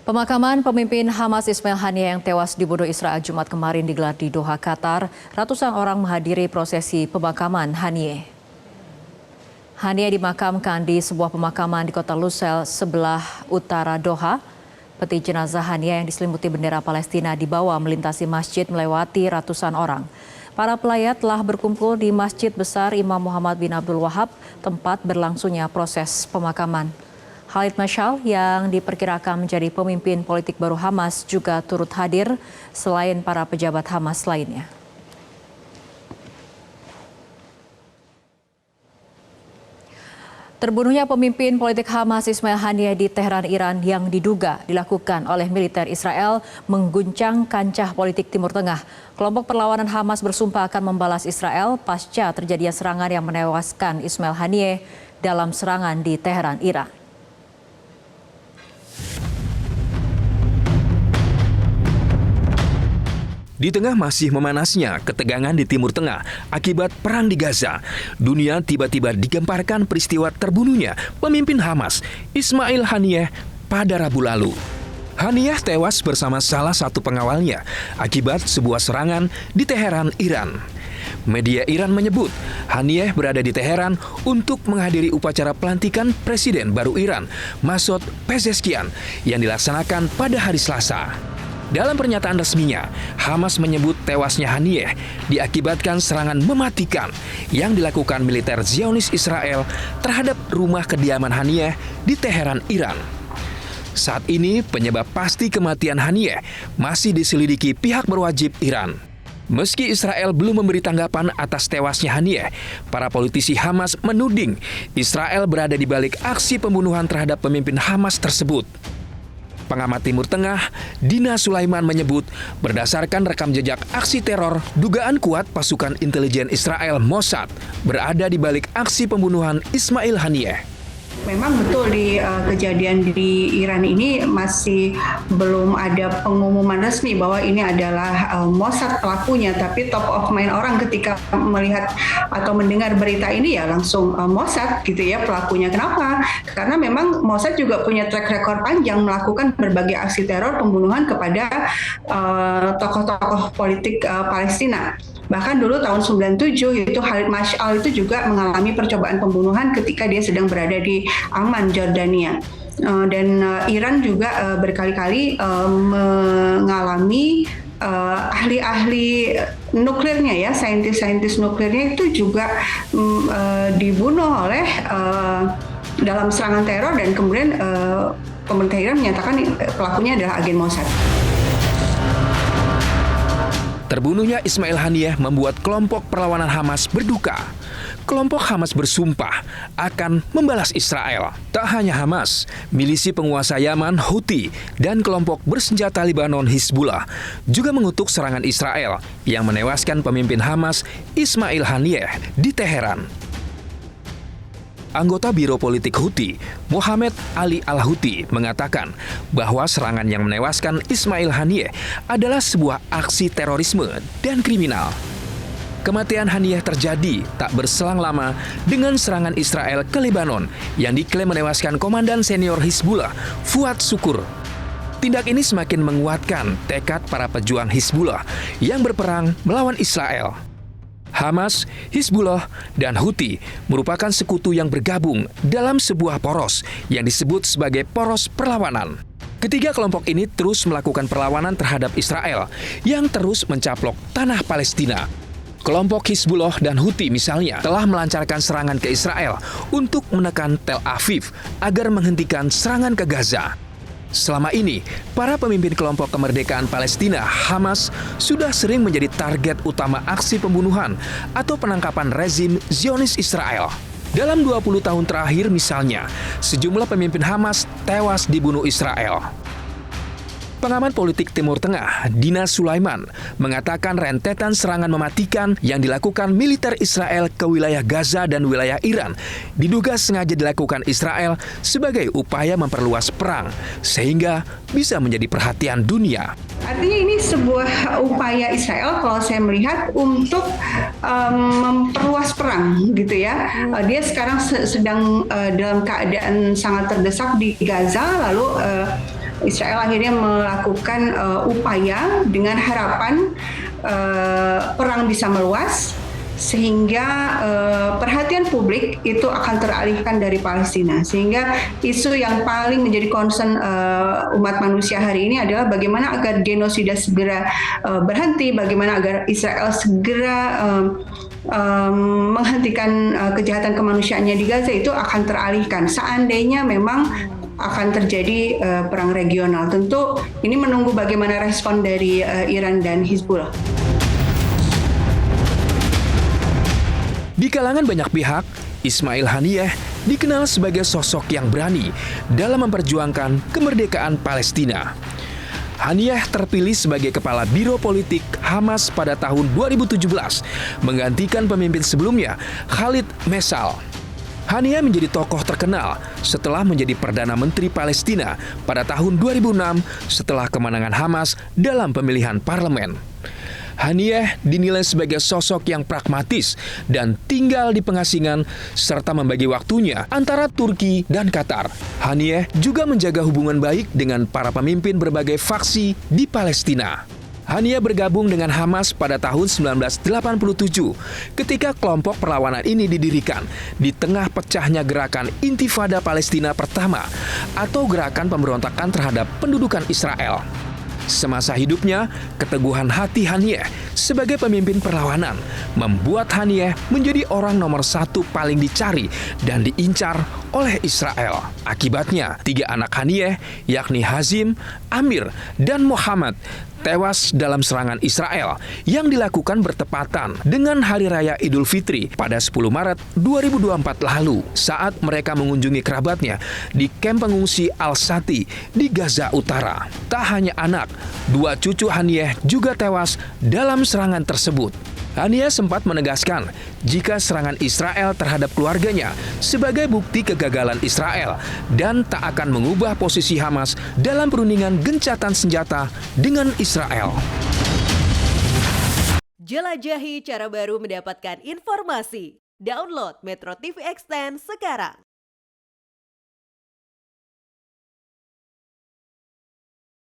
Pemakaman pemimpin Hamas Ismail Haniyeh yang tewas dibunuh Israel Jumat kemarin digelar di Doha, Qatar. Ratusan orang menghadiri prosesi pemakaman Haniyeh. Haniyeh dimakamkan di sebuah pemakaman di kota Lusail, sebelah utara Doha. Peti jenazah Haniyeh yang diselimuti bendera Palestina dibawa melintasi masjid melewati ratusan orang. Para pelayat telah berkumpul di Masjid Besar Imam Muhammad bin Abdul Wahab, tempat berlangsungnya proses pemakaman. Khalid Mashal yang diperkirakan menjadi pemimpin politik baru Hamas juga turut hadir selain para pejabat Hamas lainnya. Terbunuhnya pemimpin politik Hamas Ismail Haniyeh di Teheran, Iran yang diduga dilakukan oleh militer Israel mengguncang kancah politik Timur Tengah. Kelompok perlawanan Hamas bersumpah akan membalas Israel pasca terjadinya serangan yang menewaskan Ismail Haniyeh dalam serangan di Teheran, Iran. Di tengah masih memanasnya ketegangan di Timur Tengah akibat perang di Gaza, dunia tiba-tiba digemparkan peristiwa terbunuhnya pemimpin Hamas, Ismail Haniyeh, pada Rabu lalu. Haniyeh tewas bersama salah satu pengawalnya akibat sebuah serangan di Teheran, Iran. Media Iran menyebut Haniyeh berada di Teheran untuk menghadiri upacara pelantikan Presiden baru Iran, Masoud Pezeshkian, yang dilaksanakan pada hari Selasa. Dalam pernyataan resminya, Hamas menyebut tewasnya Haniyeh diakibatkan serangan mematikan yang dilakukan militer Zionis Israel terhadap rumah kediaman Haniyeh di Teheran, Iran. Saat ini, penyebab pasti kematian Haniyeh masih diselidiki pihak berwajib Iran. Meski Israel belum memberi tanggapan atas tewasnya Haniyeh, para politisi Hamas menuding Israel berada di balik aksi pembunuhan terhadap pemimpin Hamas tersebut. Pengamat Timur Tengah, Dina Sulaiman menyebut berdasarkan rekam jejak aksi teror, dugaan kuat pasukan intelijen Israel Mossad berada di balik aksi pembunuhan Ismail Haniyeh. Memang betul di kejadian di Iran ini masih belum ada pengumuman resmi bahwa ini adalah Mossad pelakunya, tapi top of mind orang ketika melihat atau mendengar berita ini ya langsung Mossad gitu ya pelakunya. Kenapa? Karena memang Mossad juga punya track record panjang melakukan berbagai aksi teror pembunuhan kepada tokoh-tokoh politik Palestina. Bahkan dulu tahun 97 itu Khalid Mashal itu juga mengalami percobaan pembunuhan ketika dia sedang berada di Amman, Jordania. Dan Iran juga berkali-kali mengalami ahli-ahli nuklirnya ya, saintis-saintis nuklirnya itu juga dibunuh oleh dalam serangan teror, dan kemudian pemerintah Iran menyatakan pelakunya adalah agen Mossad. Terbunuhnya Ismail Haniyeh membuat kelompok perlawanan Hamas berduka. Kelompok Hamas bersumpah akan membalas Israel. Tak hanya Hamas, milisi penguasa Yaman Houthi dan kelompok bersenjata Lebanon Hizbullah juga mengutuk serangan Israel yang menewaskan pemimpin Hamas Ismail Haniyeh di Teheran. Anggota Biro Politik Houthi, Mohammed Ali Al-Houthi, mengatakan bahwa serangan yang menewaskan Ismail Haniyeh adalah sebuah aksi terorisme dan kriminal. Kematian Haniyeh terjadi tak berselang lama dengan serangan Israel ke Lebanon yang diklaim menewaskan komandan senior Hizbullah, Fuad Shukr. Tindak ini semakin menguatkan tekad para pejuang Hizbullah yang berperang melawan Israel. Hamas, Hizbullah, dan Houthi merupakan sekutu yang bergabung dalam sebuah poros yang disebut sebagai poros perlawanan. Ketiga kelompok ini terus melakukan perlawanan terhadap Israel yang terus mencaplok tanah Palestina. Kelompok Hizbullah dan Houthi misalnya telah melancarkan serangan ke Israel untuk menekan Tel Aviv agar menghentikan serangan ke Gaza. Selama ini, para pemimpin kelompok kemerdekaan Palestina, Hamas, sudah sering menjadi target utama aksi pembunuhan atau penangkapan rezim Zionis Israel. Dalam 20 tahun terakhir misalnya, sejumlah pemimpin Hamas tewas dibunuh Israel. Pengamat politik Timur Tengah, Dina Sulaiman, mengatakan rentetan serangan mematikan yang dilakukan militer Israel ke wilayah Gaza dan wilayah Iran diduga sengaja dilakukan Israel sebagai upaya memperluas perang, sehingga bisa menjadi perhatian dunia. Artinya ini sebuah upaya Israel kalau saya melihat untuk memperluas perang gitu ya. Dia sekarang sedang dalam keadaan sangat terdesak di Gaza, lalu Israel akhirnya melakukan upaya dengan harapan perang bisa meluas, sehingga perhatian publik itu akan teralihkan dari Palestina. Sehingga isu yang paling menjadi concern umat manusia hari ini adalah bagaimana agar genosida segera berhenti, bagaimana agar Israel segera menghentikan kejahatan kemanusiaannya di Gaza itu akan teralihkan. Seandainya memang akan terjadi perang regional. Tentu ini menunggu bagaimana respon dari Iran dan Hizbullah. Di kalangan banyak pihak, Ismail Haniyeh dikenal sebagai sosok yang berani dalam memperjuangkan kemerdekaan Palestina. Haniyeh terpilih sebagai Kepala Biro Politik Hamas pada tahun 2017, menggantikan pemimpin sebelumnya, Khalid Mesal. Haniyeh menjadi tokoh terkenal setelah menjadi Perdana Menteri Palestina pada tahun 2006 setelah kemenangan Hamas dalam pemilihan parlemen. Haniyeh dinilai sebagai sosok yang pragmatis dan tinggal di pengasingan serta membagi waktunya antara Turki dan Qatar. Haniyeh juga menjaga hubungan baik dengan para pemimpin berbagai faksi di Palestina. Haniyeh bergabung dengan Hamas pada tahun 1987 ketika kelompok perlawanan ini didirikan di tengah pecahnya gerakan Intifada Palestina pertama atau gerakan pemberontakan terhadap pendudukan Israel. Semasa hidupnya, keteguhan hati Haniyeh sebagai pemimpin perlawanan membuat Haniyeh menjadi orang nomor satu paling dicari dan diincar oleh Israel. Akibatnya, 3 anak Haniyeh, yakni Hazim, Amir, dan Muhammad, tewas dalam serangan Israel yang dilakukan bertepatan dengan Hari Raya Idul Fitri pada 10 Maret 2024 lalu saat mereka mengunjungi kerabatnya di kamp pengungsi Al-Shati di Gaza Utara. Tak hanya anak, 2 cucu Haniyeh juga tewas dalam serangan tersebut. Haniyeh sempat menegaskan jika serangan Israel terhadap keluarganya sebagai bukti kegagalan Israel dan tak akan mengubah posisi Hamas dalam perundingan gencatan senjata dengan Israel. Jelajahi cara baru mendapatkan informasi. Download Metro TV Extend sekarang.